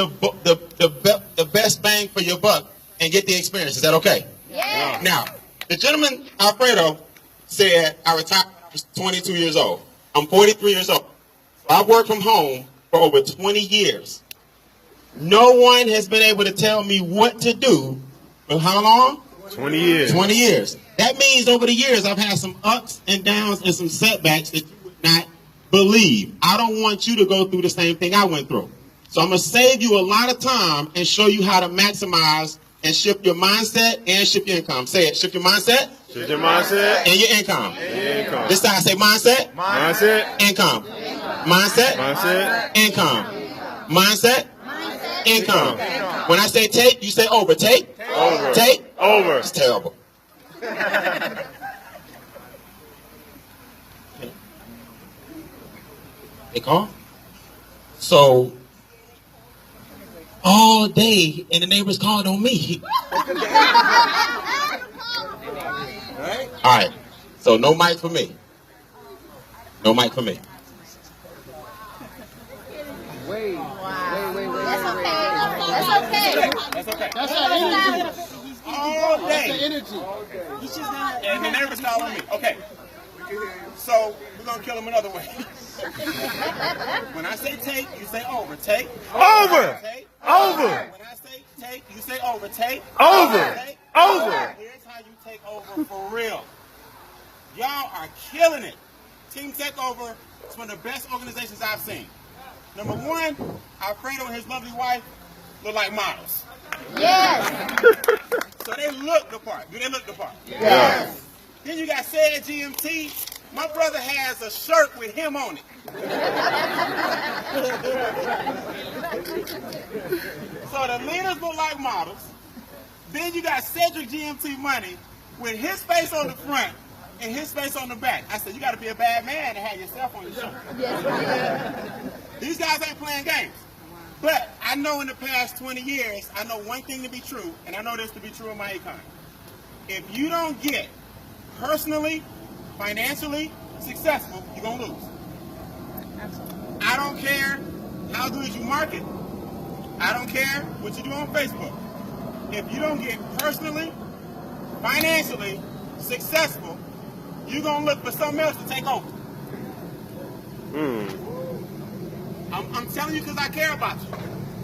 the best bang for your buck and get the experience. Is that okay? Yeah. Now, the gentleman, Alfredo, said I retired when I was 22 years old. I'm 43 years old. So I've worked from home for over 20 years. No one has been able to tell me what to do for how long? 20 years. 20 years. That means over the years I've had some ups and downs and some setbacks that you would not believe. I don't want you to go through the same thing I went through. So I'm going to save you a lot of time and show you how to maximize and shift your mindset and shift your income. Say it. Shift your mindset. Shift your mindset. And your income. And your income. This time say mindset. Mindset. Income. Mindset. Mindset. Income. Mindset. Income. When I say take, you say over. Take. Over. Take. Over. It's terrible. They call. So all day, and the neighbors called on me. All right. So no mic for me. No mic for me. Wait. That's okay. That's okay. That's our energy. All That's the day. energy. And the neighbors call on me. Okay. So we're going to kill them another way. When I say take, you say over. Take. Over. Take. Over. When I say take, you say over. Take. Over. Take. Over. Here's how you take over for real. Y'all are killing it. Team Takeover is one of the best organizations I've seen. Number one, Alfredo and his lovely wife look like models. Yes. So they look the part. Do they look the part? Yes. Then you got S.H.A.R.E GMT. My brother has a shirt with him on it. So the leaders look like models. Then you got Cedric GMT Money with his face on the front and his face on the back. I said, you got to be a bad man to have yourself on your shirt. Yes. These guys ain't playing games. But I know in the past 20 years, I know one thing to be true, and I know this to be true in Myecon. If you don't get personally, financially successful, you're going to lose. I don't care how good you market. I don't care what you do on Facebook. If you don't get personally, financially successful, you're going to look for something else to take over. I'm telling you because I care about you.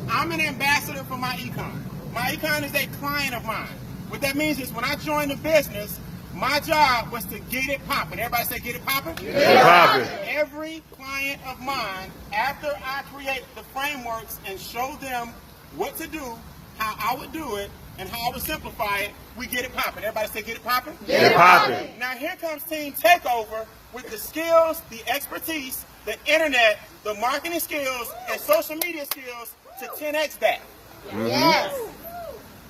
I'm an ambassador for Myecon. Myecon is a client of mine. What that means is when I joined the business, my job was to get it popping. Everybody say get it popping? Get it popping. Every client of mine, after I create the frameworks and show them what to do, how I would do it, and how I would simplify it, we get it popping. Everybody say get it popping? Get it popping. Now here comes Team Takeover with the skills, the expertise, the internet, the marketing skills, and social media skills to 10x that. Yes.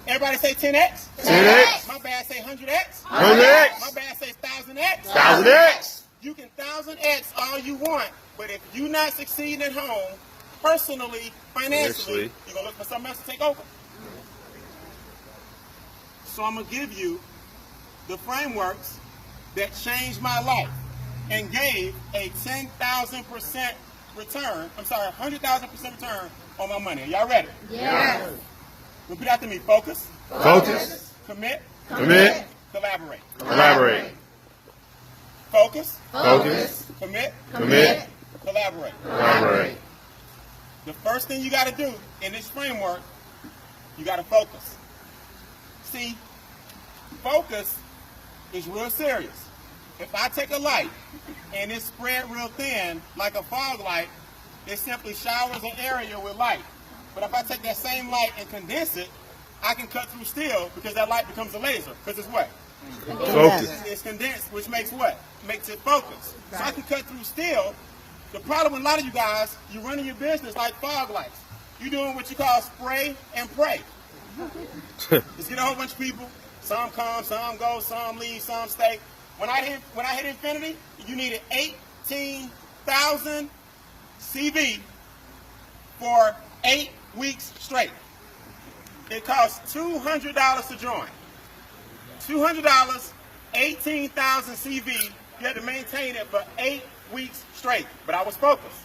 Everybody say 10x? 10x. My bad say 100x? 100x. My bad say 1000x? 1000x. You can 1000x all you want, but if you're not succeeding at home, personally, financially, you're going to look for something else to take over. So I'm going to give you the frameworks that changed my life and gave a 10,000% return, 100,000% return on my money. Are y'all ready? Yes. Repeat after me. Focus. Focus. Commit. Commit. Collaborate. Collaborate. Focus. Focus. Commit. Commit. Collaborate. Collaborate. The first thing you got to do in this framework, you got to focus. See, focus is real serious. If I take a light and it's spread real thin, like a fog light, it simply showers an area with light. But if I take that same light and condense it, I can cut through steel because that light becomes a laser. Because it's what? Focus. It's condensed, which makes what? Makes it focus. So I can cut through steel. The problem with a lot of you guys, you're running your business like fog lights. You're doing what you call spray and pray. Just get a whole bunch of people. Some come, some go, some leave, some stay. When I hit infinity, you needed 18,000 CV for 8 weeks straight. It costs $200 to join. $200, 18,000 CV. You had to maintain it for 8 weeks straight. But I was focused.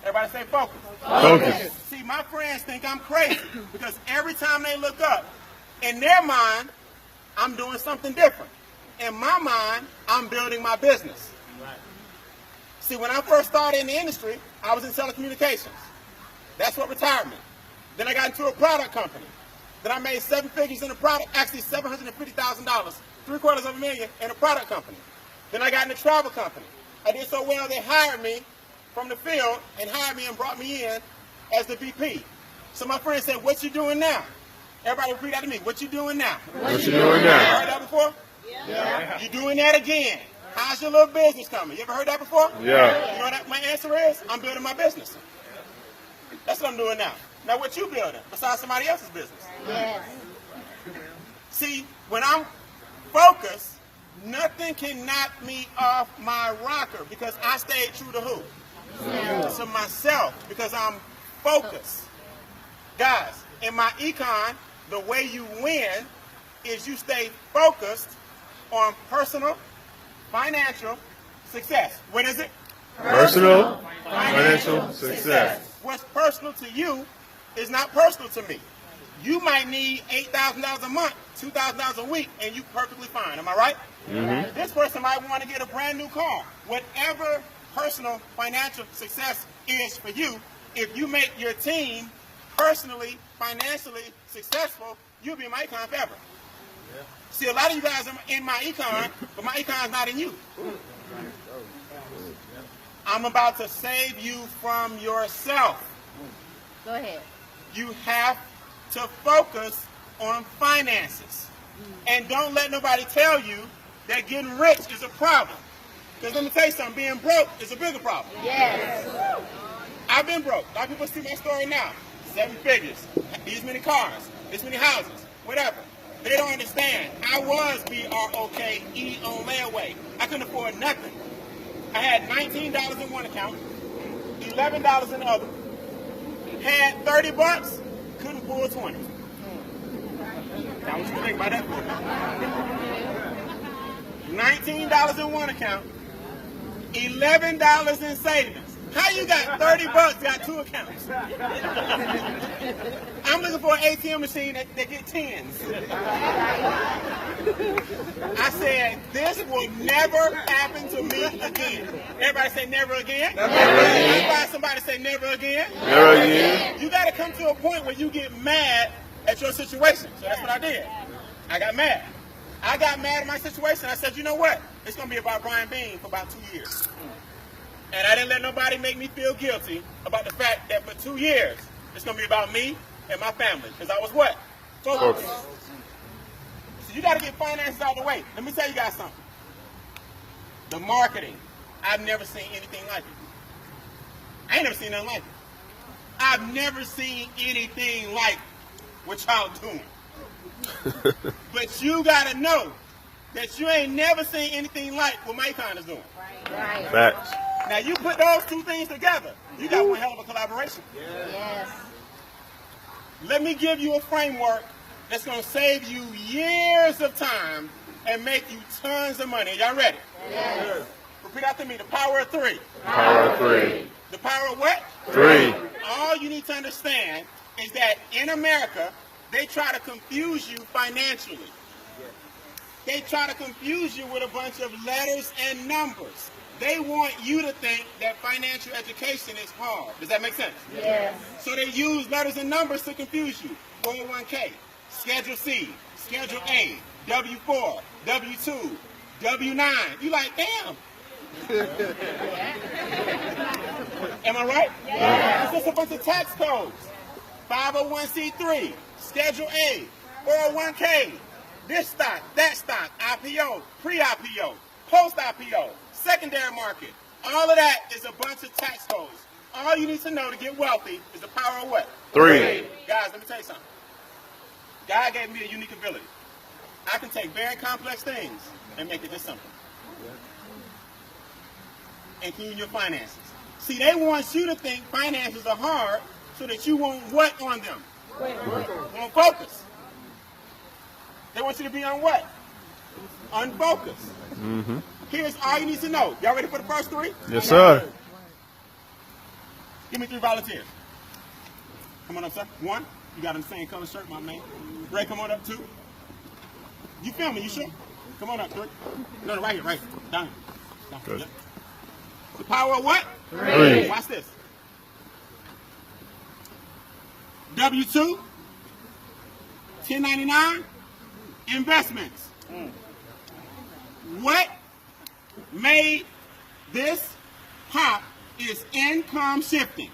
Everybody say focus. Focus. See, my friends think I'm crazy because every time they look up, in their mind, I'm doing something different. In my mind, I'm building my business. See, when I first started in the industry, I was in telecommunications. That's what retired me. Then I got into a product company. Then I made 7 figures in a product, actually $750,000, $750,000 in a product company. Then I got in a travel company. I did so well, they hired me from the field and hired me and brought me in as the VP. So my friend said, what you doing now? Everybody repeat that to me. What you doing now? What you doing now? You heard that before? Yeah. You doing that again. How's your little business coming? You ever heard that before? Yeah. You know what my answer is? I'm building my business. That's what I'm doing now. Now what you building besides somebody else's business? Yes. See, when I'm focused, nothing can knock me off my rocker because I stayed true to who? To myself, because I'm focused. Guys, in my econ, the way you win is you stay focused on personal, financial success. What is it? Personal, financial success. What's personal to you is not personal to me. You might need $8,000 a month, $2,000 a week, and you perfectly fine. Am I right? Mm-hmm. This person might want to get a brand new car. Whatever personal financial success is for you, if you make your team personally, financially successful, you'll be in my econ forever. Yeah. See, a lot of you guys are in my econ, but my econ is not in you. I'm about to save you from yourself. Go ahead. You have to focus on finances. And don't let nobody tell you that getting rich is a problem. Because let me tell you something, being broke is a bigger problem. Yes. I've been broke. A lot of people see my story now. 7 figures, these many cars, this many houses, whatever. They don't understand. I was B-R-O-K-E on layaway. I couldn't afford nothing. I had $19 in one account, $11 in the other. Had 30 bucks, couldn't pull 20. Now what you think about that? $19 in one account, $11 in savings. How you got 30 bucks, got 2 accounts? I'm looking for an ATM machine that get 10s. I said, this will never happen to me again. Everybody say never again. Never again. That's why somebody say never again. Never again. You got to come to a point where you get mad at your situation. So that's what I did. I got mad. I got mad at my situation. I said, you know what? It's going to be about Brian Beane for about 2 years. And I didn't let nobody make me feel guilty about the fact that for 2 years, it's going to be about me and my family. Because I was what? Focused. So you got to get finances out of the way. Let me tell you guys something. The marketing, I've never seen anything like it. I ain't never seen nothing like it. I've never seen anything like what y'all doing. But you got to know that you ain't never seen anything like what Myecon is doing. Right. Facts. Now you put those 2 things together, you got one hell of a collaboration. Yes. Let me give you a framework that's going to save you years of time and make you tons of money. Y'all ready? Yes. Repeat after me. The power of 3. Power of 3. The power of what? 3. All you need to understand is that in America, they try to confuse you financially. They try to confuse you with a bunch of letters and numbers. They want you to think that financial education is hard. Does that make sense? Yes. So they use letters and numbers to confuse you. 401k, Schedule C, Schedule A, W-4, W-2, W-9. You like, damn. Am I right? Yes. It's just a bunch of tax codes. 501c3, Schedule A, 401k, this stock, that stock, IPO, pre-IPO, post-IPO, secondary market. All of that is a bunch of tax codes. All you need to know to get wealthy is the power of what? 3. Guys, let me tell you something. God gave me a unique ability. I can take very complex things and make it just simple. Including your finances. See, they want you to think finances are hard so that you won't what on them? Won't focus. They want you to be on what? Unfocused. Mm-hmm. Here's all you need to know. Y'all ready for the first 3? Yes, sir. Give me 3 volunteers. Come on up, sir. 1. You got him same color shirt, my man. Ray, come on up. 2. You filming, you sure? Come on up. 3. No, right here, right here. Down here. Down here. Yep. The power of what? 3. Watch this. W-2, 1099, investments. What made this pop is income shifting.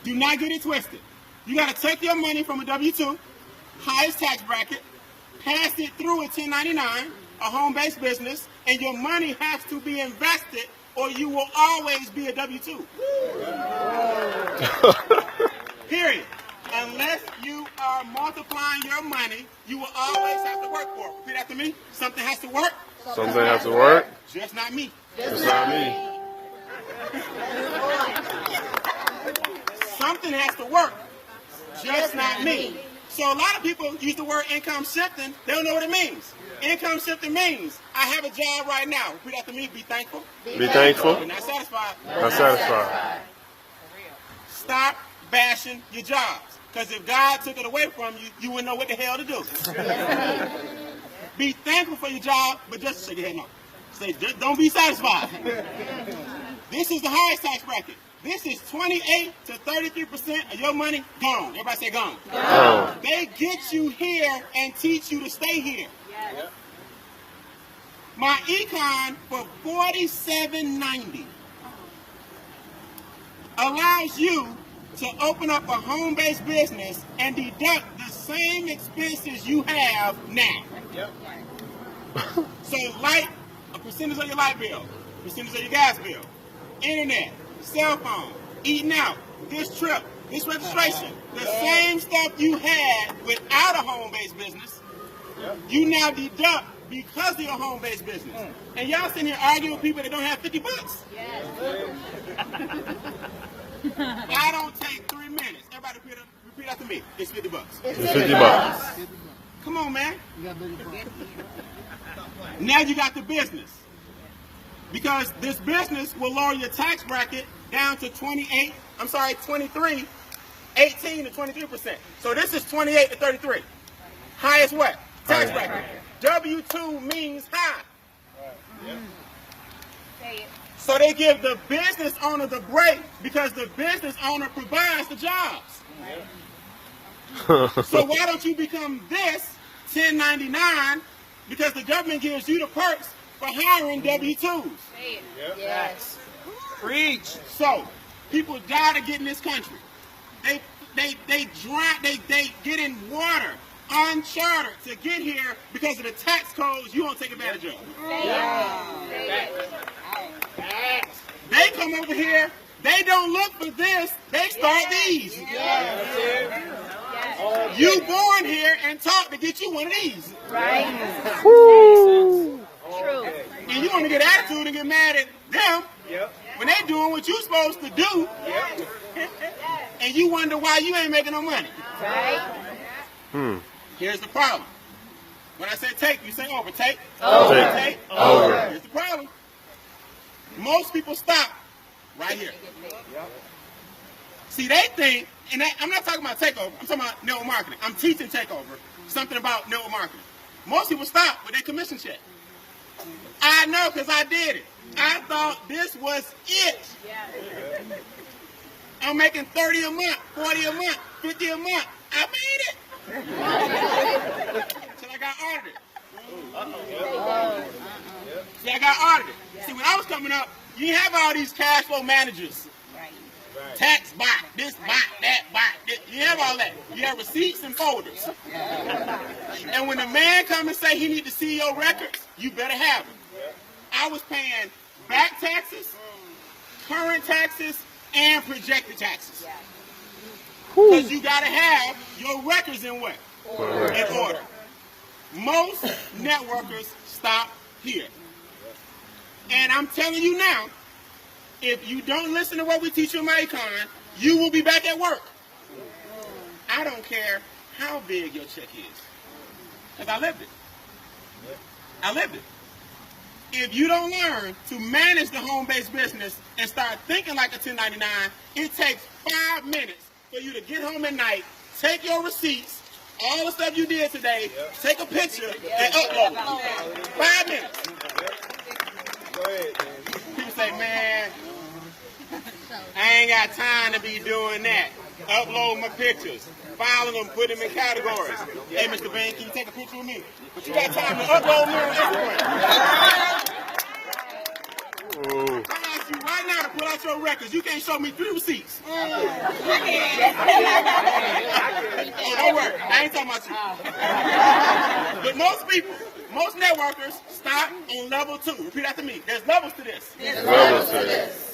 Do not get it twisted. You got to take your money from a W-2, highest tax bracket, pass it through a 1099, a home-based business, and your money has to be invested or you will always be a W-2. Period. Unless you are multiplying your money, you will always have to work for it. Repeat after me. Something has to work. Something has to work. Just not me. Just not me. Something has to work. Just not me. So a lot of people use the word income shifting. They don't know what it means. Income shifting means I have a job right now. Repeat after me. Be thankful. Be thankful. You're not satisfied. Not satisfied. Stop bashing your jobs. Because if God took it away from you, you wouldn't know what the hell to do. Be thankful for your job, but just shake your head no. Say, just don't be satisfied. This is the highest tax bracket. This is 28 to 33% of your money gone. Everybody say gone. Gone. They get you here and teach you to stay here. Yep. My Econ for $47.90 allows you to open up a home-based business and deduct the same expenses you have now. Yep. So like a percentage of your light bill, percentage of your gas bill, internet, cell phone, eating out, this trip, this registration, the same stuff you had without a home-based business, you now deduct because of your home-based business. And y'all sitting here arguing with people that don't have 50 bucks. I don't take 3 minutes. Everybody repeat after me. It's 50 bucks. It's 50 bucks. Come on, man. Now you got the business. Because this business will lower your tax bracket down to 18 to 23%. So this is 28 to 33. Highest what? Tax bracket. W-2 means high. Say it. So they give the business owner the break because the business owner provides the jobs. So why don't you become this 1099 because the government gives you the perks for hiring W-2s. Say it. Yes. Preach. So people die to get in this country. They get in water unchartered to get here because of the tax codes you won't take advantage of. They come over here, they don't look for this, they start these. You born here and taught to get you one of these. Right. Woo. True. And you want to get attitude and get mad at them when they doing what you supposed to do. And you wonder why you ain't making no money. Right. Here's the problem. When I say take, you say over. Take. Over. Take. Over. Here's the problem. Most people stop right here. See, they think, and I'm not talking about takeover, I'm talking about network marketing. I'm teaching takeover, something about network marketing. Most people stop with their commission check. I know because I did it. I thought this was it. I'm making 30 a month, 40 a month, 50 a month. I made it. Until I got audited. See, I got audited. See, when I was coming up, you didn't have all these cash flow managers. Tax bot, this bot, that bot. This. You have all that. You have receipts and folders. And when the man comes and say he need to see your records, you better have them. I was paying back taxes, current taxes, and projected taxes. Because you got to have your records in what? In order. Most networkers stop here. And I'm telling you now, if you don't listen to what we teach you in Myecon, you will be back at work. I don't care how big your check is. Because I lived it. I lived it. If you don't learn to manage the home-based business and start thinking like a 1099, it takes 5 minutes for you to get home at night, take your receipts, all the stuff you did today, take a picture, and upload it. 5 minutes. Go ahead, man. People say, man, I ain't got time to be doing that. Upload my pictures, file them, put them in categories. Hey, Mr. Beane, can you take a picture with me? But you got time to upload me on Instagram. I ask you right now to pull out your records. You can't show me 3 receipts. Oh, don't worry. I ain't talking about you. But most people, most networkers stop on level 2. Repeat after me. There's levels to this.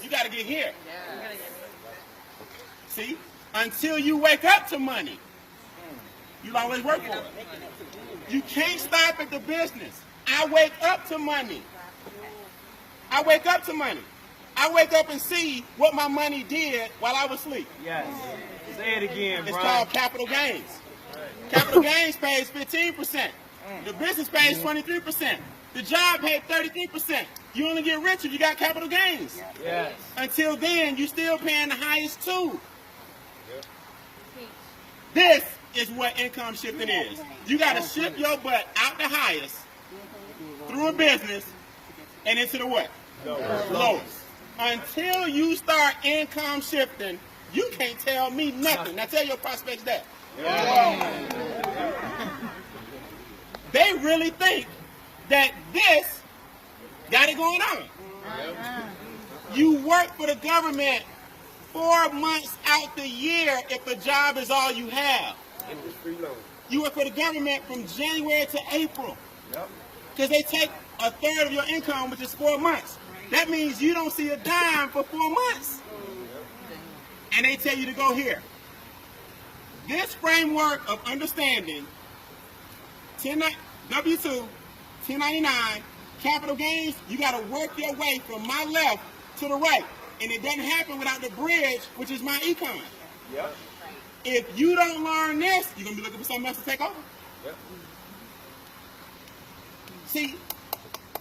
You got to get here. See? Until you wake up to money, you'll always work for it. You can't stop at the business. I wake up to money. I wake up to money. I wake up and see what my money did while I was asleep. Yes. Say it again, It's Brian. called capital gains. Capital gains pays 15%. The business pays 23%. The job paid 33%. You only get rich if you got capital gains. Yes. Until then, you're still paying the highest 2. This is what income shifting is. You got to shift your butt out the highest through a business and into the what? Lowest. Until you start income shifting, you can't tell me nothing. Now tell your prospects that. They really think that this got it going on. You work for the government 4 months out the year if the job is all you have. You work for the government from January to April. Because they take a third of your income, which is 4 months. That means you don't see a dime for 4 months. And they tell you to go here. This framework of understanding, W-2, 1099, capital gains, you got to work your way from my left to the right. And it doesn't happen without the bridge, which is my econ. Yep. If you don't learn this, you're going to be looking for something else to take over. Yep. See,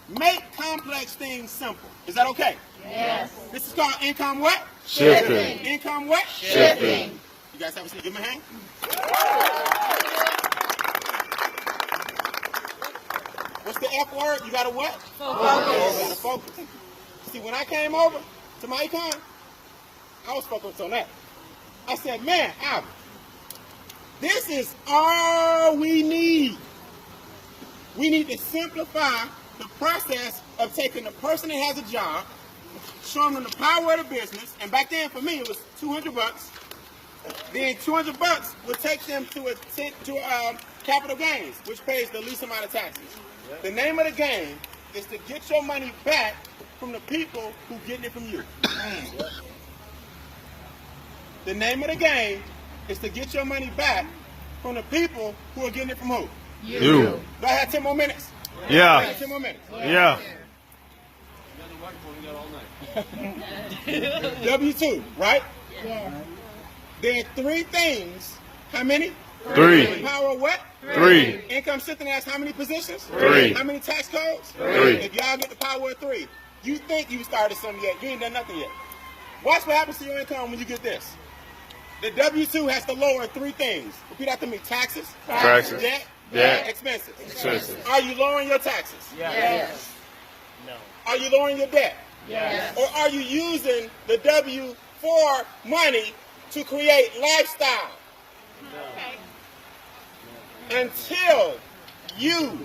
make complex things simple. Is that okay? Yes. This is called income what? Shifting. Income what? Shifting. You guys have a seat? Give me a hand. What's the F word? You got to what? Focus. You got to focus. See, when I came over to Myecon, I was focused on that. I said, man, Albert, this is all we need. We need to simplify the process of taking the person that has a job, showing them the power of the business, and back then for me it was $200. Then $200 would take them to capital gains, which pays the least amount of taxes. The name of the game is to get your money back from the people who getting it from you. The name of the game is to get your money back from the people who are getting it from who? You. Do I have 10 more minutes? I Yeah. have 10 more minutes. Yeah. W-2, right? Yes. There are 3 things. How many? 3. The power of what? 3. Income shifting has how many positions? 3. How many tax codes? 3. If y'all get the power of 3, you think you started something yet. You ain't done nothing yet. Watch what happens to your income when you get this. The W-2 has to lower 3 things. Repeat after me. Taxes. Taxes. Debt. Expenses. Expenses. Are you lowering your taxes? Yes. Are you lowering your debt? Yes. Or are you using the W-4 money to create lifestyle? Until you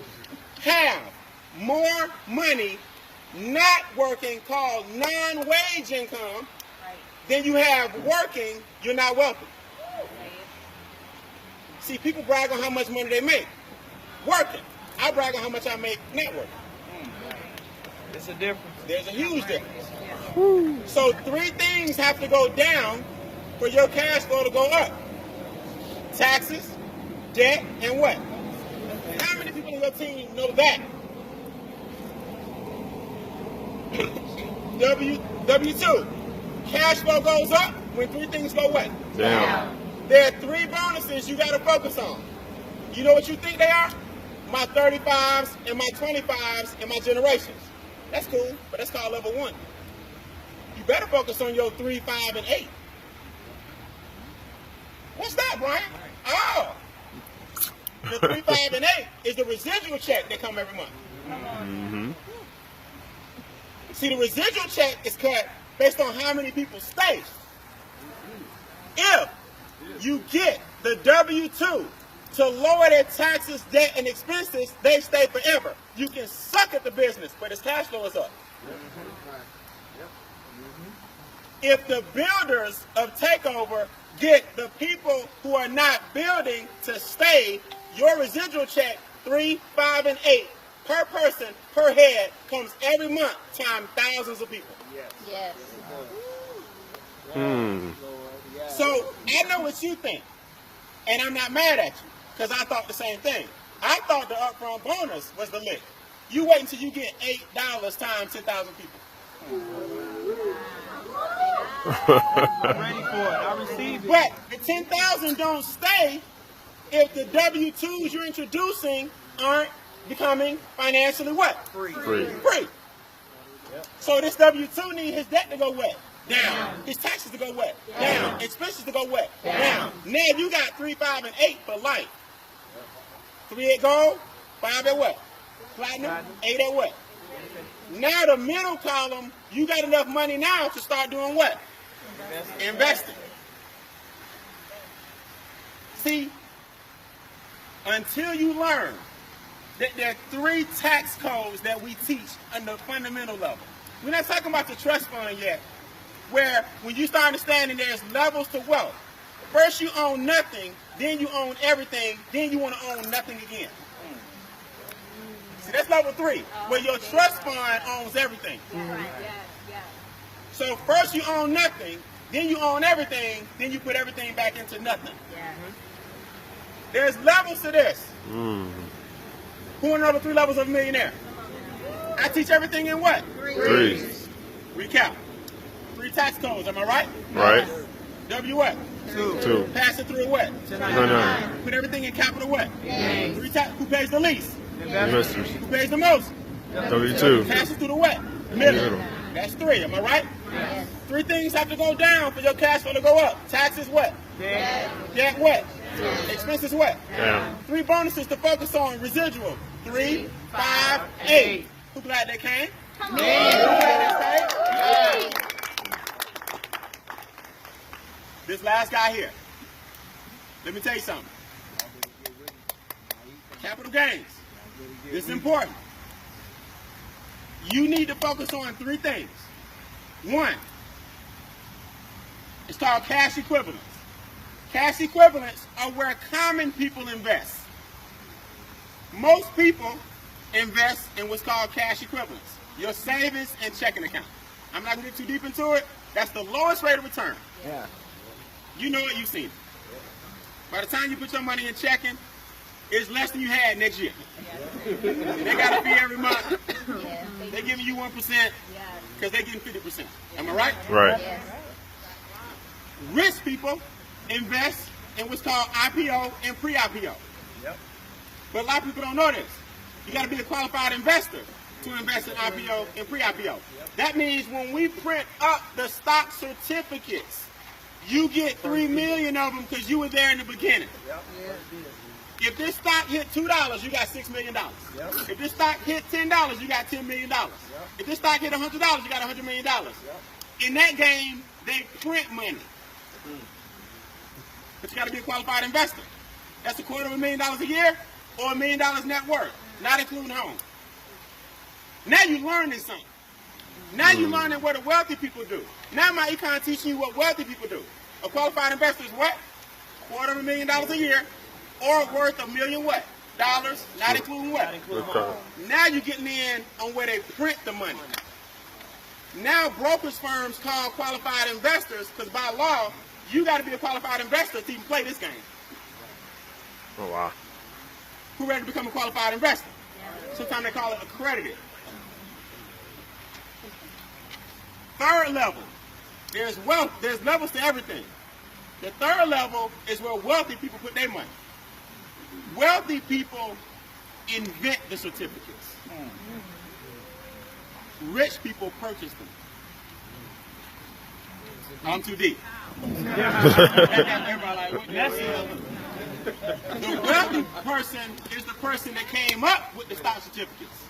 have more money not working, called non-wage income, than you have working, you're not wealthy. See, people brag on how much money they make working. I brag on how much I make not working. It's a difference. There's a huge difference. So 3 things have to go down for your cash flow to go up. Taxes, debt, and what? How many people in your team know that? W-2. Cash flow goes up when 3 things go what? Down. There are 3 bonuses you got to focus on. You know what you think they are? My 35s and my 25s and my generations. That's cool, but that's called level 1. You better focus on your 3, 5, and 8. What's that, Brian? Oh, the 3, 5, and 8 is the residual check that come every month. Mm-hmm. See, the residual check is cut based on how many people stay. If you get the W-2 to lower their taxes, debt, and expenses, they stay forever. You can suck at the business, but its cash flow is up. If the builders of takeover get the people who are not building to stay, your residual check, 3, 5, and 8 per person, per head, comes every month times thousands of people. Yes. Hmm. So I know what you think, and I'm not mad at you, because I thought the same thing. I thought the upfront bonus was the lick. You wait until you get $8 times 10,000 people. I'm ready for it. I receive it. But the 10,000 don't stay if the W-2s you're introducing aren't becoming financially what? Free. Free. Free. So this W-2 need his debt to go what? Down. His taxes to go what? Down. Expenses to go what? Down. Now you got 3, 5, and 8 for life. 3 at gold, 5 at what? Platinum, 8 at what? Now the middle column, you got enough money now to start doing what? Investing. See, until you learn that there are 3 tax codes that we teach on the fundamental level. We're not talking about the trust fund yet, where when you start understanding there's levels to wealth. First you own nothing, then you own everything, then you want to own nothing again. See, that's level 3, where your trust fund owns everything. So first you own nothing, then you own everything, then you put everything back into nothing. There's levels to this. Mm. Who want to know the 3 levels of a millionaire? I teach everything in what? 3. Recap. 3 tax codes, am I right? Right. W what? 2. Pass it through what? 9. Put everything in capital what? 3 tax. Who pays the least? Investors. Who pays the most? W2. Pass it through the what? Middle. Middle. That's 3, am I right? 3 things have to go down for your cash flow to go up. Taxes what? Debt what? Expenses what? Down. 3 bonuses to focus on. Residual. 3, 5, 8. Who glad they came? Who glad they stayed? This last guy here. Let me tell you something. Capital gains. This is important. You need to focus on 3 things. 1, it's called cash equivalents. Cash equivalents are where common people invest. Most people invest in what's called cash equivalents, your savings and checking account. I'm not going to get too deep into it. That's the lowest rate of return. Yeah. You know it, you've seen it. By the time you put your money in checking, it's less than you had next year. They got a fee every month. They're giving you 1% because they're getting 50%. Am I right? Right. Rich people invest in what's called IPO and pre-IPO. But a lot of people don't know this. You got to be a qualified investor to invest in IPO and pre-IPO. That means when we print up the stock certificates, you get 3 million of them because you were there in the beginning. If this stock hit $2, you got $6 million. If this stock hit $10, you got $10 million. If this stock hit $100, you got $100 million. In that game, they print money. But you got to be a qualified investor. That's $250,000 a year or $1 million net worth, not including home. Now you're learning something. Now you're learning what the wealthy people do. Now my Econ teaching you what wealthy people do. A qualified investor is what? $250,000 a year or worth $1 million what? Dollars, not including what? Now you're getting in on where they print the money. Now brokerage firms call qualified investors because by law, you got to be a qualified investor to even play this game. Oh, wow. Who ready to become a qualified investor? Sometimes they call it accredited. 3rd level, there's wealth, there's levels to everything. The 3rd level is where wealthy people put their money. Wealthy people invent the certificates. Rich people purchase them. I'm too deep. Everybody like, what that's the wealthy person is the person that came up with the stock certificates.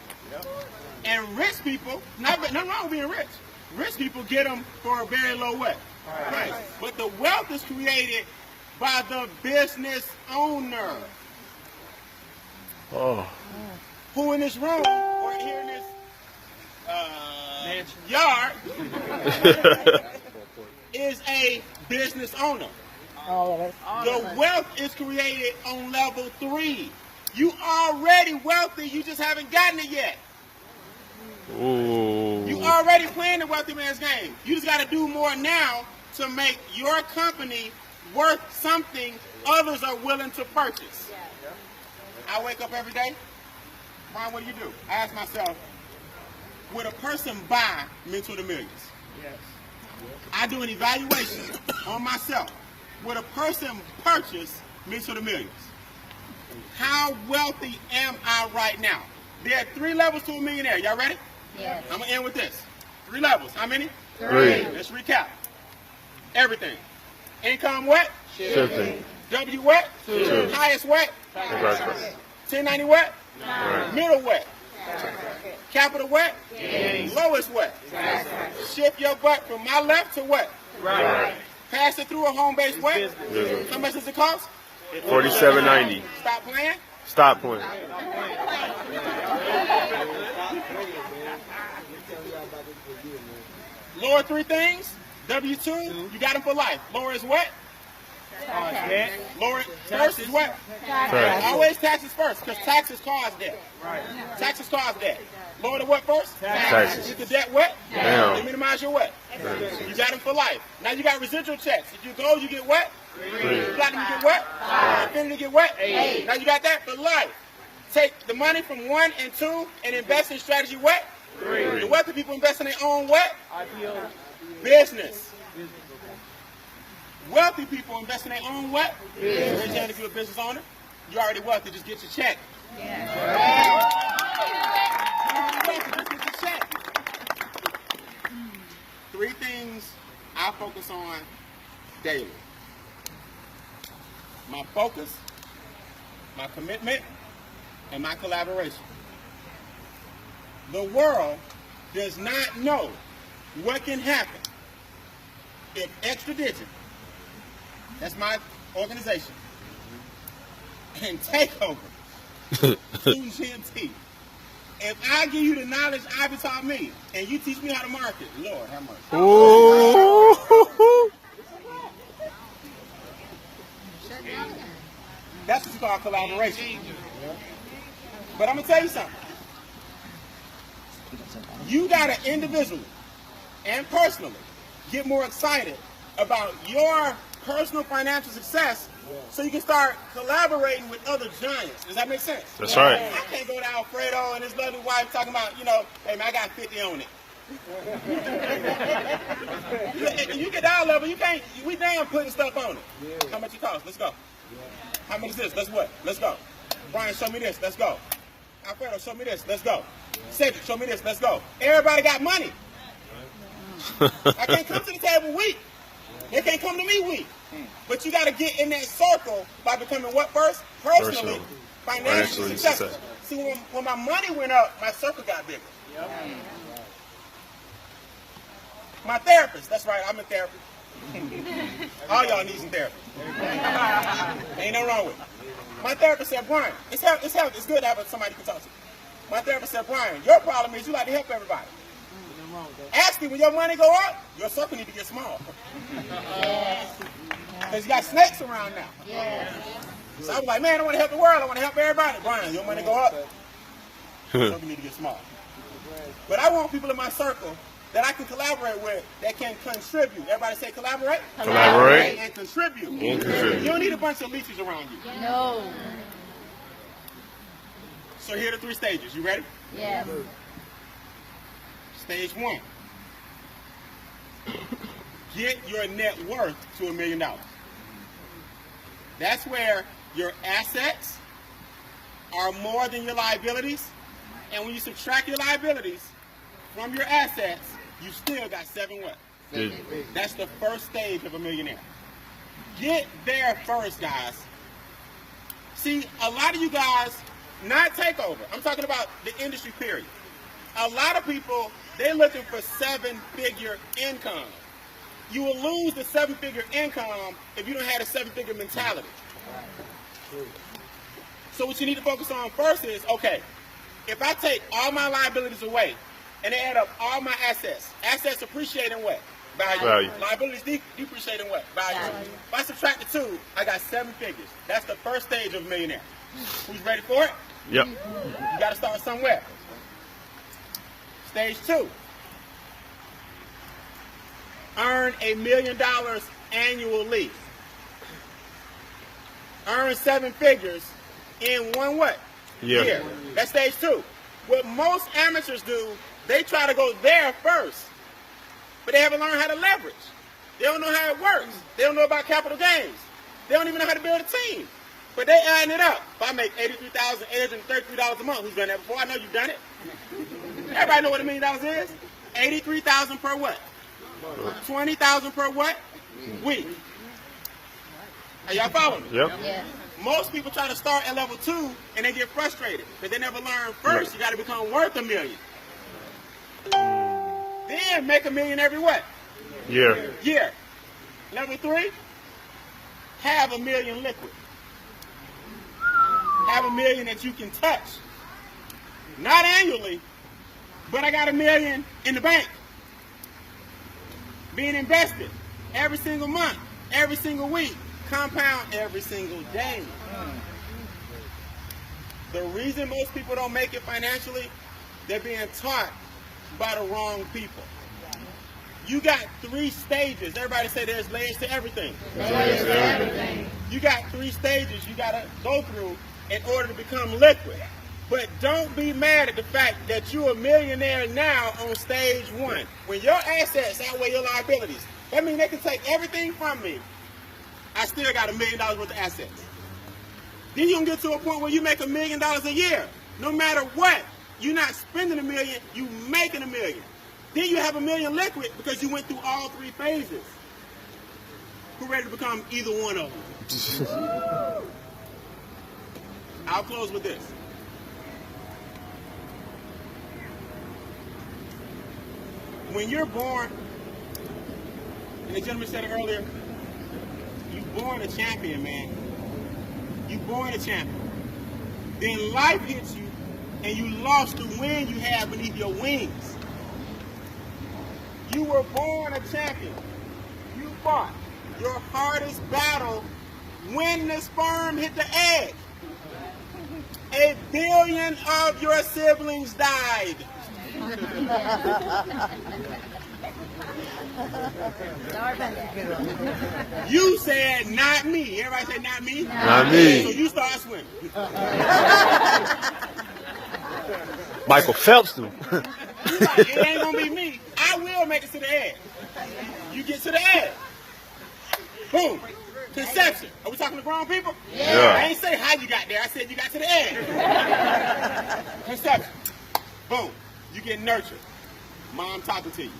And rich people, nothing wrong with being rich. Rich people get them for a very low what? Price. But the wealth is created by the business owner. Oh. Who in this room or here in this yard is a business owner. The wealth is created on level 3. You already wealthy, you just haven't gotten it yet. Ooh. You already playing the wealthy man's game. You just got to do more now to make your company worth something others are willing to purchase. I wake up every day. Brian, what do? I ask myself, would a person buy Mentor to Millions? Yes. I do an evaluation on myself. Would a person purchase Mentor to Millions? How wealthy am I right now? There are 3 levels to a millionaire. Y'all ready? Yes. I'm going to end with this. 3 levels. How many? 3. Let's recap. Everything. Income what? Shifting. W what? 2. Highest what? Exactly. 1090 what? Right. Middle what? Capital what? Lowest what? Shift your butt from my left to what? Right. Pass it through a home base what? Business. How much does it cost? $47.90. Stop playing. Stop point. Lower 3 things. W2, you got them for life. Lower is what? Lower first is what? Tax. Always taxes first, because taxes cause debt. Taxes cause debt. Lower the what first? Taxes. Get the debt what? Down. You minimize your what? You got them for life. Now you got residual checks. If you go, you get what? 3. Platinum, you get what? Infinity, you get what? 8. Now you got that for life. Take the money from 1 and 2 and invest in strategy what? 3. The wealthy people invest in their own what? Business. Wealthy people invest in their own what? Business. Raise your hand if you're a business owner. You're already wealthy, just get your check. Just get your check. 3 things I focus on daily. My focus, my commitment, and my collaboration. The world does not know what can happen if extradition, that's my organization, and takeover, GMT. If I give you the knowledge Ivy taught me, and you teach me how to market, Lord have mercy. Ooh. That's what you call collaboration. But I'm going to tell you something. You got to individually and personally get more excited about your personal financial success so you can start collaborating with other giants. Does that make sense? That's right. I can't go to Alfredo and his lovely wife talking about, hey man, I got 50 on it. You get down level, you can't, we down putting stuff on it. How much it cost? Let's go. How much is this? Let's what? Let's go. Brian, show me this. Let's go. Alfredo, show me this. Let's go. Cedric, show me this. Let's go. Everybody got money. I can't come to the table weak. They can't come to me weak. But you got to get in that circle by becoming what first? Personally, financially successful. See, when my money went up, my circle got bigger. My therapist, that's right, I'm in therapy. All y'all need some therapy. Ain't no wrong with it. My therapist said, Brian, it's good to have somebody you can talk to. My therapist said, Brian, your problem is you like to help everybody. Actually, when your money go up, your circle need to get small. Because you got snakes around now. So I was like, man, I want to help the world. I want to help everybody. Brian, your money go up, your circle need to get small. But I want people in my circle that I can collaborate with that can contribute. Everybody say collaborate? Collaborate. And contribute. And contribute. You don't need a bunch of leeches around you. No. So here are the 3 stages. You ready? Yes. Stage 1. Get your net worth to $1 million. That's where your assets are more than your liabilities. And when you subtract your liabilities from your assets, you still got 7 what? That's the first stage of a millionaire. Get there first, guys. See, a lot of you guys, not takeover. I'm talking about the industry period. A lot of people, they're looking for 7-figure income. You will lose the 7-figure income if you don't have a 7-figure mentality. So what you need to focus on first is, okay, if I take all my liabilities away and add up all my assets, assets appreciate in what? Value. Liabilities depreciate in what? Value. If I subtract the 2, I got 7 figures. That's the first stage of a millionaire. Who's ready for it? Yep. You got to start somewhere. Stage 2. Earn $1 million annually. Earn 7 figures in 1 what? Year. That's stage 2. What most amateurs do, they try to go there first, but they haven't learned how to leverage. They don't know how it works. They don't know about capital gains. They don't even know how to build a team. But they adding it up. If I make $83,833 a month, who's done that before? I know you've done it. Everybody know what $1 million is? $83,000 per what? $20,000 per what? Week. Are y'all following me? Yep. Yeah. Most people try to start at level 2 and they get frustrated because they never learn first. You got to become worth $1 million. Then make $1 million every what? Year. Level 3, have $1 million liquid. Have $1 million that you can touch. Not annually, but I got $1 million in the bank. Being invested every single month, every single week, compound every single day. The reason most people don't make it financially, they're being taught by the wrong people. You got 3 stages. Everybody say there's layers to everything. Layers to everything. You got 3 stages you got to go through in order to become liquid. But don't be mad at the fact that you're a millionaire now on stage 1. When your assets outweigh your liabilities, that means they can take everything from me. I still got $1 million worth of assets. Then you can get to a point where you make $1 million a year. No matter what, you're not spending $1 million, you making $1 million. Then you have $1 million liquid because you went through all 3 phases. Who ready to become either one of them? I'll close with this. When you're born, and the gentleman said it earlier, you're born a champion, man. You're born a champion. Then life hits you, and you lost the wind you have beneath your wings. You were born a champion. You fought your hardest battle when the sperm hit the egg. 1 billion of your siblings died. You said, not me. Everybody say, not me? Not me. So you start swimming. Michael Phelps do. You like, it ain't going to be me. I will make it to the edge. You get to the edge. Boom. Conception. Are we talking to grown people? Yeah. I ain't say how you got there. I said you got to the edge. Conception. Boom. You get nurtured. Mom talking to you.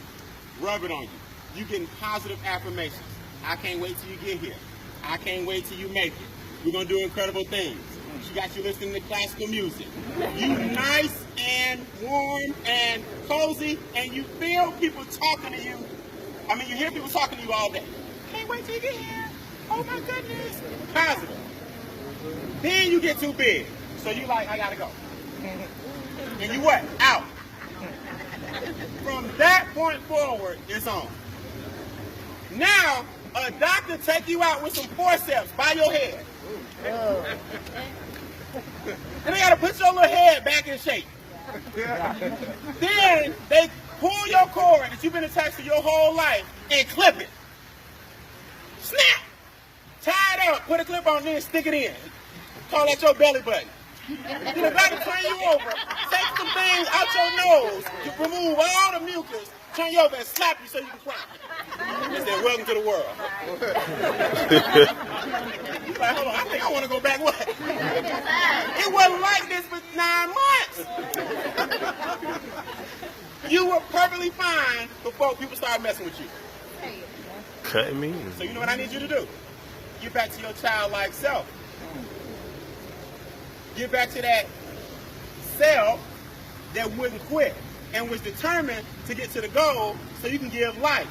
Rub it on you. You getting positive affirmations. I can't wait till you get here. I can't wait till you make it. We're going to do incredible things. She got you listening to classical music. You nice and warm and cozy, and you feel people talking to you. I mean, you hear people talking to you all day. Can't wait till you get here. Oh my goodness. Positive. Then you get too big. So you like, I gotta go. And you what? Out. From that point forward, it's on. Now, a doctor take you out with some forceps by your head. And they gotta put your little head back in shape. Then they pull your cord that you've been attached to your whole life and clip it. Snap! Tie it up, put a clip on, then stick it in. Call that your belly button. Then the doctor turn you over, take some things out your nose, to remove all the mucus, turn you over and slap you so you can cry. They said, welcome to the world. You're like, hold on, I think I want to go back what? It wasn't like this for 9 months. You were perfectly fine before people started messing with you. Cut me. So you know what I need you to do? Get back to your childlike self. Get back to that self that wouldn't quit and was determined to get to the goal so you can give life.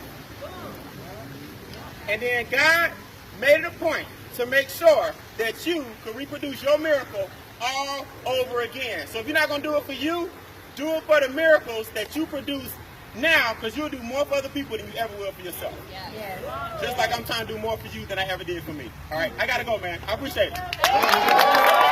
And then God made it a point to make sure that you could reproduce your miracle all over again. So if you're not going to do it for you, do it for the miracles that you produce now, because you'll do more for other people than you ever will for yourself. Just like I'm trying to do more for you than I ever did for me. All right, I got to go, man. I appreciate it.